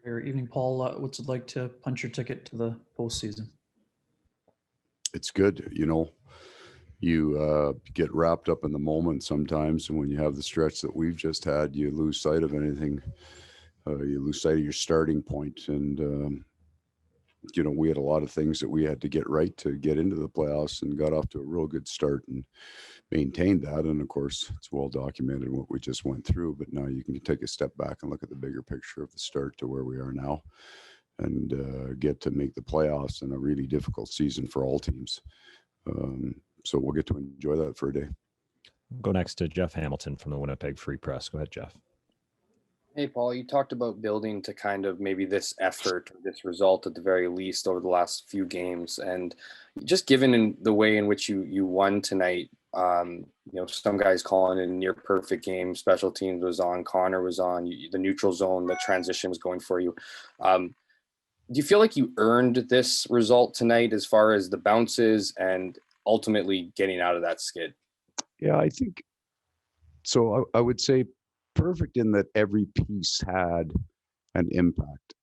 Evening, Paul. What's it like to punch your ticket to the postseason? It's good. You get wrapped up in the moment sometimes, and when you have the stretch that we've just had, you lose sight of anything. You lose sight of your starting point, and we had a lot of things that we had to get right to get into the playoffs, and got off to a real good start and maintained that. And of course, it's well documented what we just went through. But now you can take a step back and look at the bigger picture of the start to where we are now, and get to make the playoffs in a really difficult season for all teams. So we'll get to enjoy that for a day. We'll go next to Jeff Hamilton from the Winnipeg Free Press. Go ahead, Jeff. Hey, Paul, you talked about building to kind of maybe this effort, this result at the very least over the last few games. And just given in the way in which you won tonight, some guys calling it a near perfect game. Special teams was on, Connor was on, the neutral zone, the transition was going for you. Do you feel like you earned this result tonight as far as the bounces and ultimately getting out of that skid? Yeah, I think so. I would say perfect in that every piece had an impact.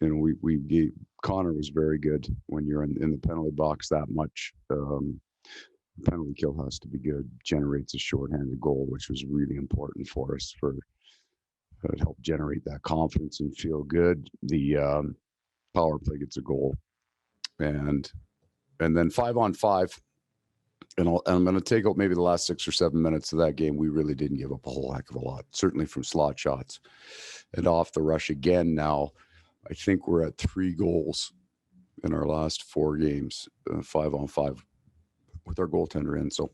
We gave, Connor was very good when you're in the penalty box that much. Penalty kill has to be good, generates a shorthanded goal, which was really important for us it helped generate that confidence and feel good. The power play gets a goal, and then 5-on-5, and I'm going to take out maybe the last 6 or 7 minutes of that game. We really didn't give up a whole heck of a lot, certainly from slot shots and off the rush again. Now I think we're at 3 goals in our last 4 games, 5-on-5 with our goaltender in. So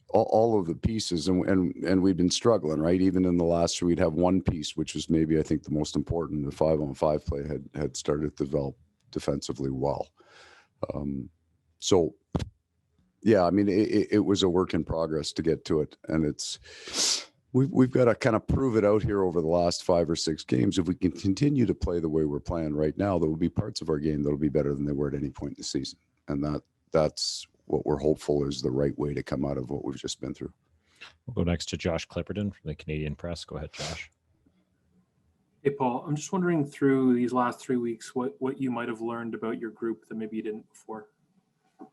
all of the pieces, and we've been struggling, right? Even in the last 3, we'd have one piece, which was maybe, I think, the most important. The 5-on-5 play had started to develop defensively well. So yeah, I mean, it was a work in progress to get to it. And we've got to kind of prove it out here over the last 5 or 6 games. If we can continue to play the way we're playing right now, there will be parts of our game that'll be better than they were at any point in the season. And that's what we're hopeful is the right way to come out of what we've just been through. We'll go next to Josh Clipperton from the Canadian Press. Go ahead, Josh. Hey, Paul, I'm just wondering through these last 3 weeks, what you might have learned about your group that maybe you didn't before. I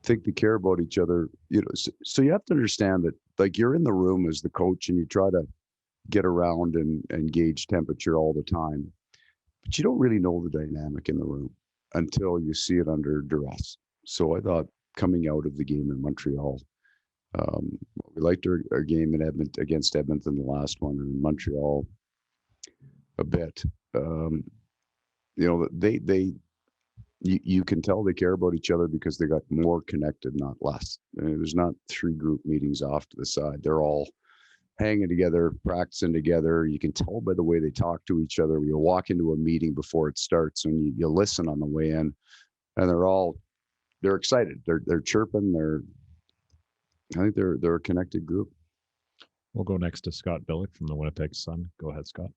think they care about each other, so you have to understand that, like, you're in the room as the coach and you try to get around and gauge temperature all the time, but you don't really know the dynamic in the room until you see it under duress. So I thought coming out of the game in Montreal, we liked our game in against Edmonton, the last one, and in Montreal a bit. You can tell they care about each other because they got more connected, not less. There's not 3 group meetings off to the side. They're all hanging together, practicing together. You can tell by the way they talk to each other. You walk into a meeting before it starts and you listen on the way in, and they're excited. They're chirping. I think they're a connected group. We'll go next to Scott Billick from the Winnipeg Sun. Go ahead, Scott.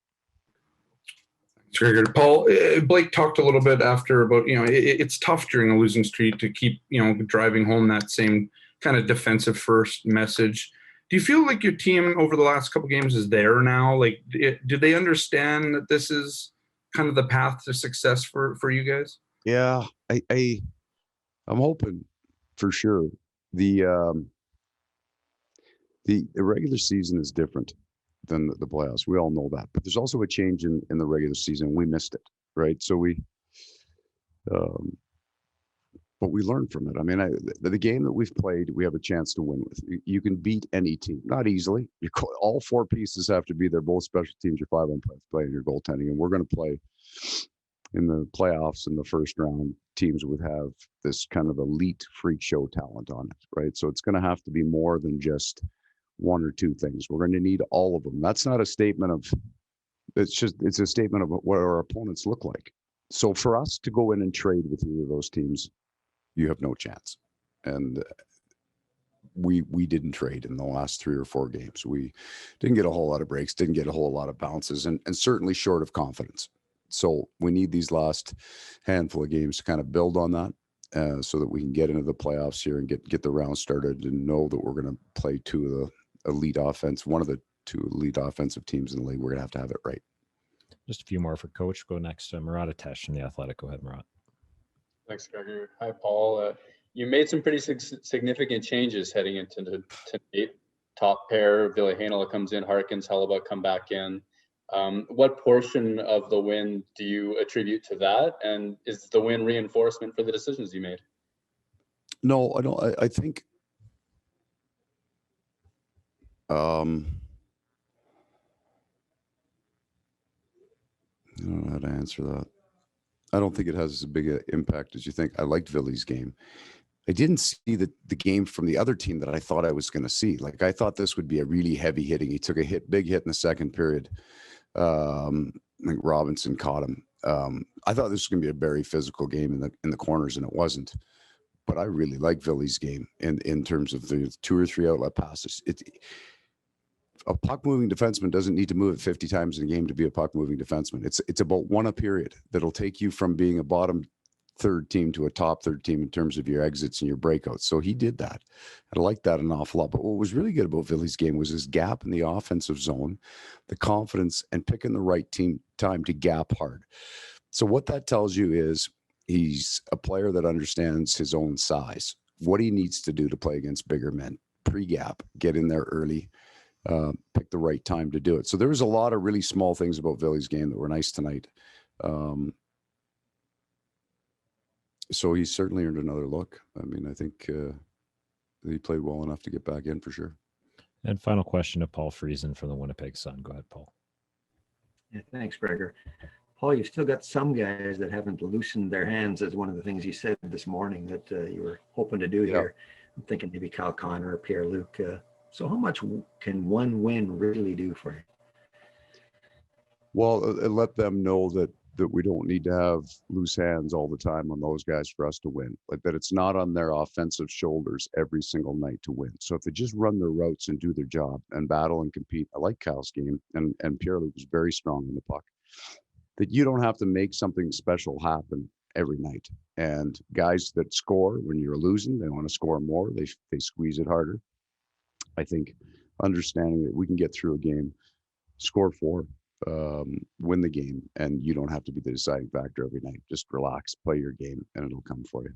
It's very good. Paul, Blake talked a little bit after about, it's tough during a losing streak to keep, driving home that same kind of defensive first message. Do you feel like your team over the last couple games is there now? Like, do they understand that this is kind of the path to success for you guys? Yeah, I'm hoping for sure. The regular season is different than the playoffs. We all know that, but there's also a change in the regular season. We missed it, right? So but we learned from it. I mean, the game that we've played, we have a chance to win with. You can beat any team, not easily. All 4 pieces have to be there, both special teams, your 5-on-5 play, and your goaltending. And we're going to play in the playoffs in the first round. Teams would have this kind of elite freak show talent on it, right? So it's going to have to be more than just 1 or 2 things. We're going to need all of them. That's not a statement of, it's a statement of what our opponents look like. So for us to go in and trade with either of those teams, you have no chance. And we didn't trade in the last 3 or 4 games. We didn't get a whole lot of breaks, didn't get a whole lot of bounces, and certainly short of confidence. So we need these last handful of games to kind of build on that, so that we can get into the playoffs here and get the round started and know that we're going to play 2 of the elite offense, one of the to elite offensive teams in the league. We're going to have it right. Just a few more for Coach. Go next to Murat Atesh from The Athletic. Go ahead, Murat. Thanks, Gregor. Hi, Paul. You made some pretty significant changes heading into the tonight. Top pair, Ville Heinola comes in, Harkins, Hellebuck come back in. What portion of the win do you attribute to that? And is the win reinforcement for the decisions you made? No, I don't. I think I don't know how to answer that. I don't think it has as big an impact as you think. I liked Ville's game. I didn't see the game from the other team that I thought I was going to see. Like, I thought this would be a really heavy hitting. He took a big hit in the second period. I think Robinson caught him. I thought this was going to be a very physical game in the corners, and it wasn't. But I really like Ville's game in terms of the 2 or 3 outlet passes. A puck-moving defenseman doesn't need to move it 50 times in a game to be a puck-moving defenseman. It's about one a period that'll take you from being a bottom third team to a top third team in terms of your exits and your breakouts. So he did that. I like that an awful lot. But what was really good about Ville's game was his gap in the offensive zone, the confidence, and picking the right time to gap hard. So what that tells you is he's a player that understands his own size, what he needs to do to play against bigger men, pre-gap, get in there early, pick the right time to do it. So there was a lot of really small things about Ville's game that were nice tonight. So he certainly earned another look. I mean, I think he played well enough to get back in for sure. And final question to Paul Friesen from the Winnipeg Sun. Go ahead, Paul. Yeah, thanks, Gregor. Paul, you've still got some guys that haven't loosened their hands, as one of the things you said this morning that you were hoping to do here. I'm thinking maybe Kyle Connor or Pierre-Luc. So how much can one win really do for you? Well, let them know that we don't need to have loose hands all the time on those guys for us to win. Like, that it's not on their offensive shoulders every single night to win. So if they just run their routes and do their job and battle and compete, I like Kyle's game, and Pierre-Luc was very strong in the puck. That you don't have to make something special happen every night. And guys that score when you're losing, they want to score more. They squeeze it harder. I think understanding that we can get through a game, score 4, win the game, and you don't have to be the deciding factor every night. Just relax, play your game, and it'll come for you.